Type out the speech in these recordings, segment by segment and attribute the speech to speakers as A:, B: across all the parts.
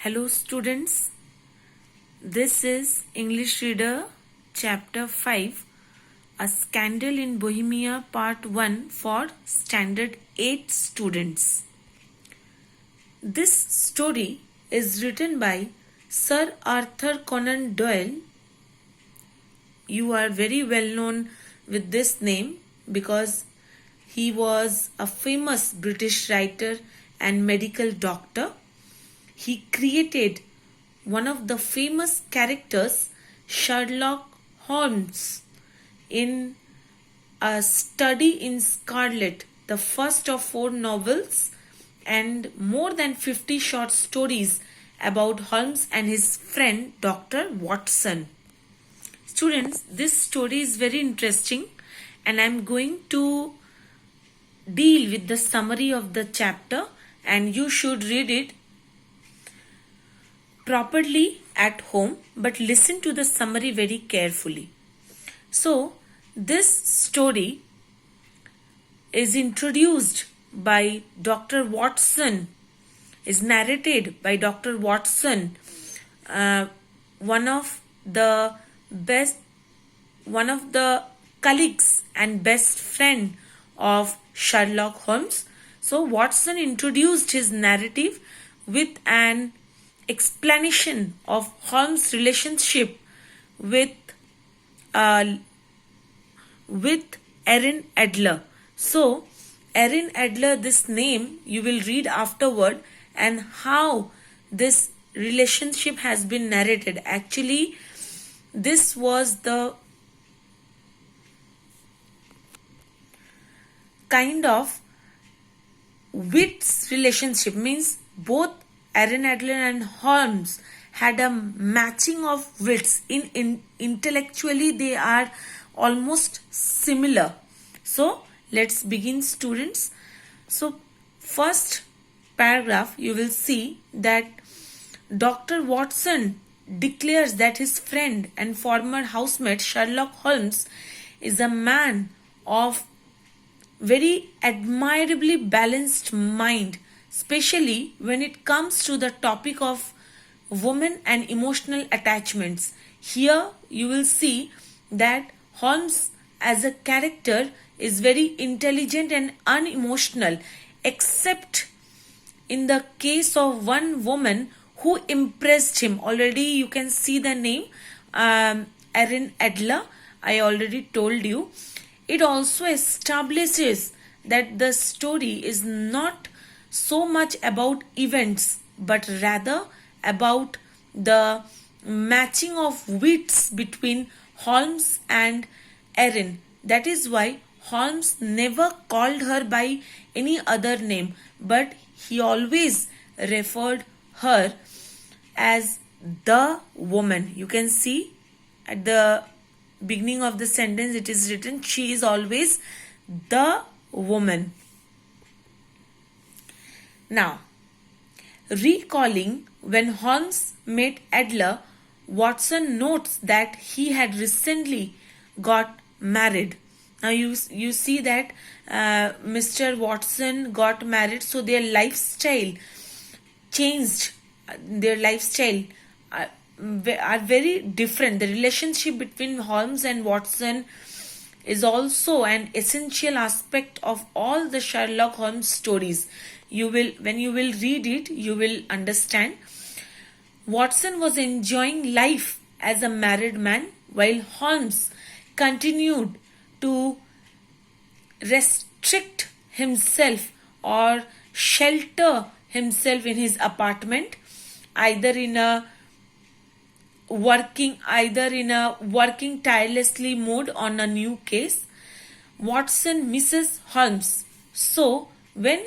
A: Hello students, this is English Reader Chapter 5, A Scandal in Bohemia Part 1 for Standard 8 students. This story is written by Sir Arthur Conan Doyle. You are very well known with this name because he was a famous British writer and medical doctor. He created one of the famous characters, Sherlock Holmes, in A Study in Scarlet, the first of 4 novels and more than 50 short stories about Holmes and his friend Dr. Watson. Students, this story is very interesting and I am going to deal with the summary of the chapter and you should read it properly at home, but listen to the summary very carefully. So, this story is introduced by Dr. Watson, is narrated by Dr. Watson, one of the colleagues and best friend of Sherlock Holmes. So, Watson introduced his narrative with an explanation of Holmes' relationship with Erin Adler. So, Erin Adler, this name you will read afterward, and how this relationship has been narrated. Actually, this was the kind of wits relationship, means both Erin Adler and Holmes had a matching of wits. Intellectually, they are almost similar. So, let's begin, students. So, first paragraph, you will see that Dr. Watson declares that his friend and former housemate Sherlock Holmes is a man of very admirably balanced mind, especially when it comes to the topic of women and emotional attachments. Here you will see that Holmes as a character is very intelligent and unemotional, except in the case of one woman who impressed him. Already you can see the name, Erin Adler. I already told you. It also establishes that the story is not so much about events but rather about the matching of wits between Holmes and Erin. That is why Holmes never called her by any other name, but he always referred her as the woman. You can see at the beginning of the sentence it is written, she is always the woman. Now, recalling when Holmes met Adler, Watson notes that he had recently got married. Now you see that Mr. Watson got married, so their lifestyle changed. Their lifestyle are very different. The relationship between Holmes and Watson is also an essential aspect of all the Sherlock Holmes stories. When you will read it, you will understand. Watson was enjoying life as a married man, while Holmes continued to restrict himself or shelter himself in his apartment, either in a working tirelessly mode on a new case. Watson misses Holmes, so when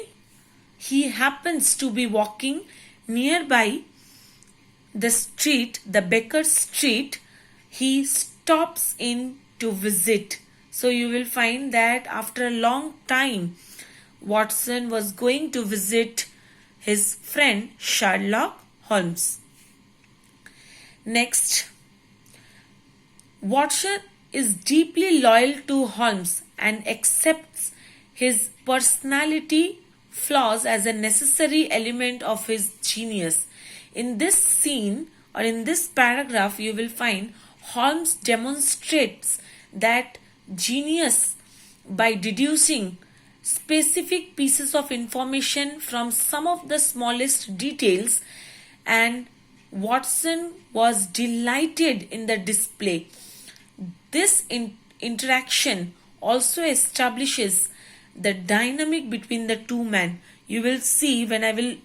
A: he happens to be walking nearby the street, the Baker Street, he stops in to visit. So you will find that after a long time, Watson was going to visit his friend Sherlock Holmes. Next, Watson is deeply loyal to Holmes and accepts his personality flaws as a necessary element of his genius. In this scene or in this paragraph, you will find Holmes demonstrates that genius by deducing specific pieces of information from some of the smallest details, and Watson was delighted in the display. This interaction also establishes the dynamic between the two men. You will see when I will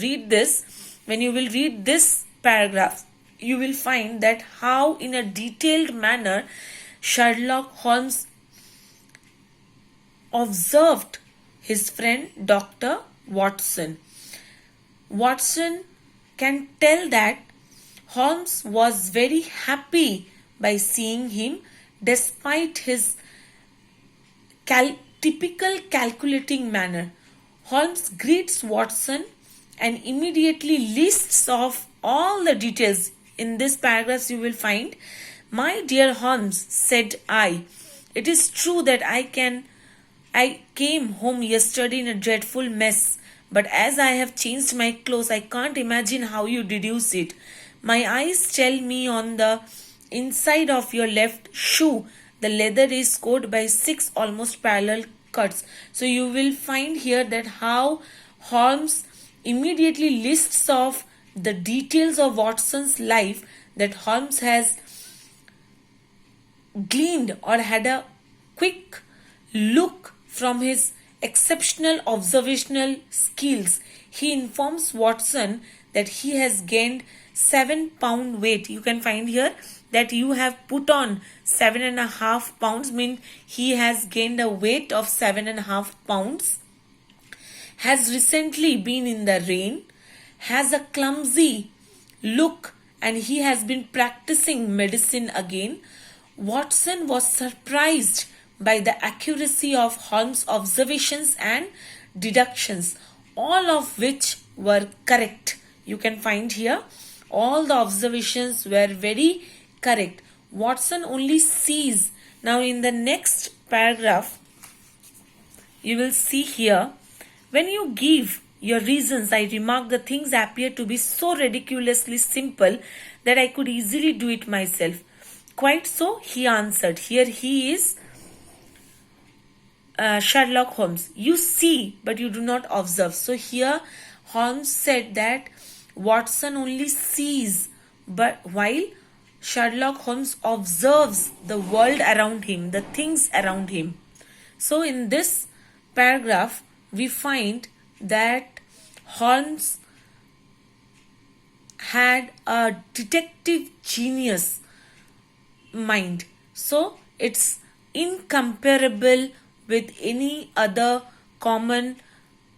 A: read this, when you will read this paragraph, you will find that how in a detailed manner Sherlock Holmes observed his friend Dr. Watson. Watson can tell that Holmes was very happy by seeing him despite his typical calculating manner. Holmes greets Watson and immediately lists off all the details. In this paragraph you will find, "My dear Holmes," said I, "it is true that I came home yesterday in a dreadful mess, but as I have changed my clothes, I can't imagine how you deduce it. My eyes tell me on the inside of your left shoe, the leather is scored by 6 almost parallel cuts." So you will find here that how Holmes immediately lists off the details of Watson's life that Holmes has gleaned or had a quick look from his exceptional observational skills. He informs Watson that he has gained 7-pound weight. You can find here that you have put on 7.5 pounds, mean he has gained a weight of 7.5 pounds, has recently been in the rain, has a clumsy look, and he has been practicing medicine again. Watson was surprised by the accuracy of Holmes' observations and deductions, all of which were correct. You can find here all the observations were very correct. Watson only sees. Now in the next paragraph you will see here, "When you give your reasons, I remark the things appear to be so ridiculously simple that I could easily do it myself." "Quite so," he answered. Here he is Sherlock Holmes. "You see, but you do not observe." So here Holmes said that Watson only sees, but while Sherlock Holmes observes the world around him, the things around him. So in this paragraph we find that Holmes had a detective genius mind. So it's incomparable with any other common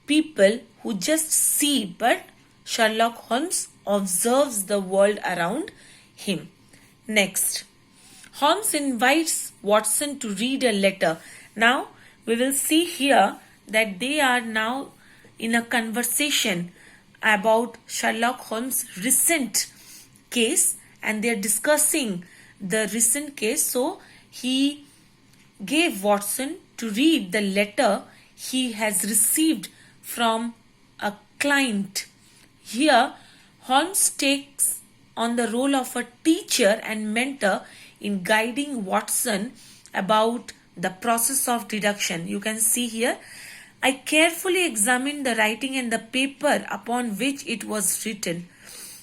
A: people who just see, but Sherlock Holmes observes the world around him. Next, Holmes invites Watson to read a letter. Now we will see here that they are now in a conversation about Sherlock Holmes' recent case, and they are discussing the recent case. So he gave Watson to read the letter he has received from a client. Here Holmes takes on the role of a teacher and mentor in guiding Watson about the process of deduction. You can see here, "I carefully examined the writing and the paper upon which it was written.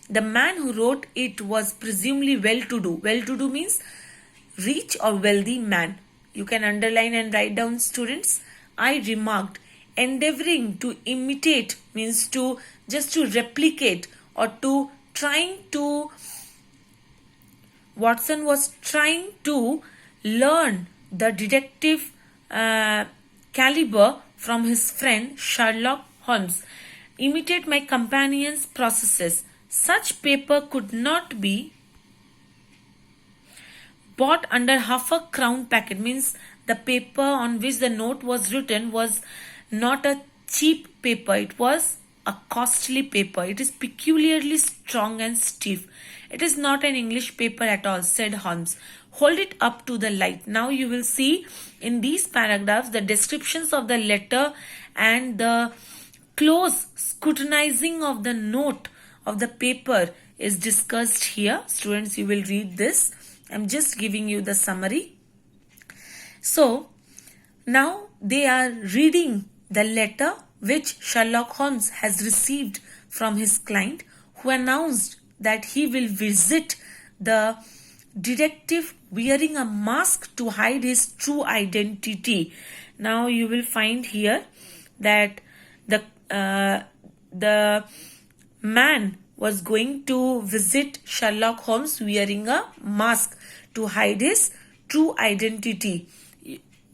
A: The man who wrote it was presumably well-to-do." Well-to-do means rich or wealthy man. You can underline and write down, students. "I remarked, endeavoring to imitate means to just to replicate or to trying to, Watson was trying to learn the detective caliber from his friend Sherlock Holmes. Imitate my companion's processes. Such paper could not be bought under half a crown packet." Means the paper on which the note was written was not a cheap paper. It was a costly paper. "It is peculiarly strong and stiff. It is not an English paper at all," said Holmes. "Hold it up to the light." Now you will see in these paragraphs the descriptions of the letter and the close scrutinizing of the note of the paper is discussed here. Students, you will read this. I'm just giving you the summary. So, now they are reading the letter which Sherlock Holmes has received from his client, who announced that he will visit the detective wearing a mask to hide his true identity. Now you will find here that the man was going to visit Sherlock Holmes wearing a mask to hide his true identity.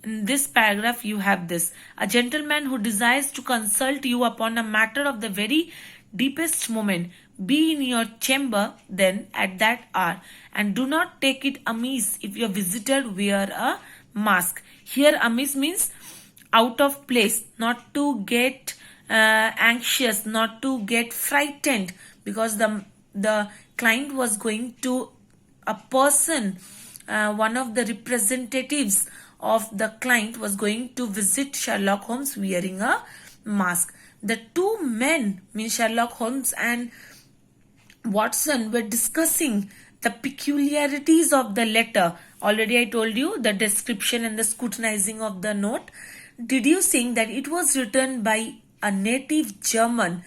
A: In this paragraph you have this: a gentleman who desires to consult you upon a matter of the very deepest moment, be in your chamber then at that hour, and do not take it amiss if your visitor wear a mask. Here amiss means out of place, not to get anxious, not to get frightened, because the client was going to a person, one of the representatives of the client was going to visit Sherlock Holmes wearing a mask. The two men, means Sherlock Holmes and Watson, were discussing the peculiarities of the letter. Already I told you the description and the scrutinizing of the note, deducing that it was written by a native German,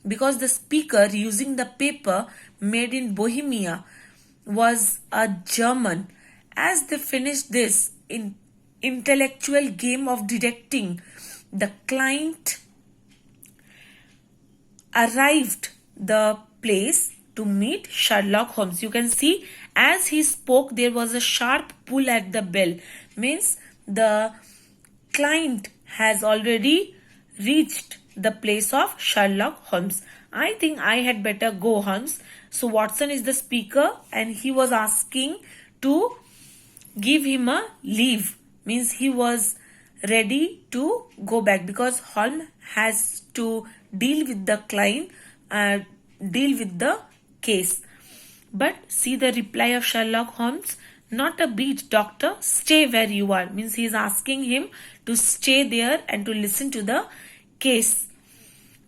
A: because the speaker using the paper made in Bohemia was a German. As they finished this intellectual game of detecting, the client arrived the place to meet Sherlock Holmes. You can see as he spoke there was a sharp pull at the bell, means the client has already reached the place of Sherlock Holmes. I think I had better go, Holmes. So Watson is the speaker and he was asking to give him a leave, means he was ready to go back, because Holmes has to deal with the client, deal with the case. But see the reply of Sherlock Holmes: not a beat, doctor, stay where you are. Means he is asking him to stay there and to listen to the case.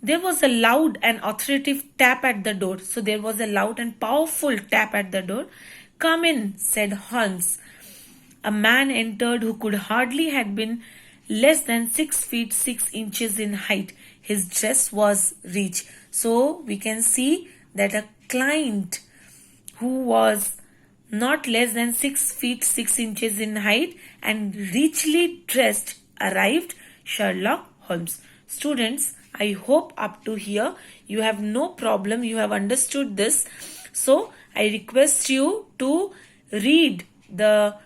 A: There was a loud and authoritative tap at the door. So there was a loud and powerful tap at the door. Come in, said Holmes. A man entered who could hardly have been less than 6 feet 6 inches in height. His dress was rich. So we can see that a client who was not less than 6 feet 6 inches in height and richly dressed arrived, Sherlock Holmes. Students, I hope up to here you have no problem, you have understood this. So I request you to read the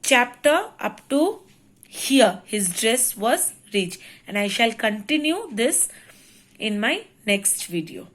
A: chapter up to here. His dress was rich, and I shall continue this in my next video.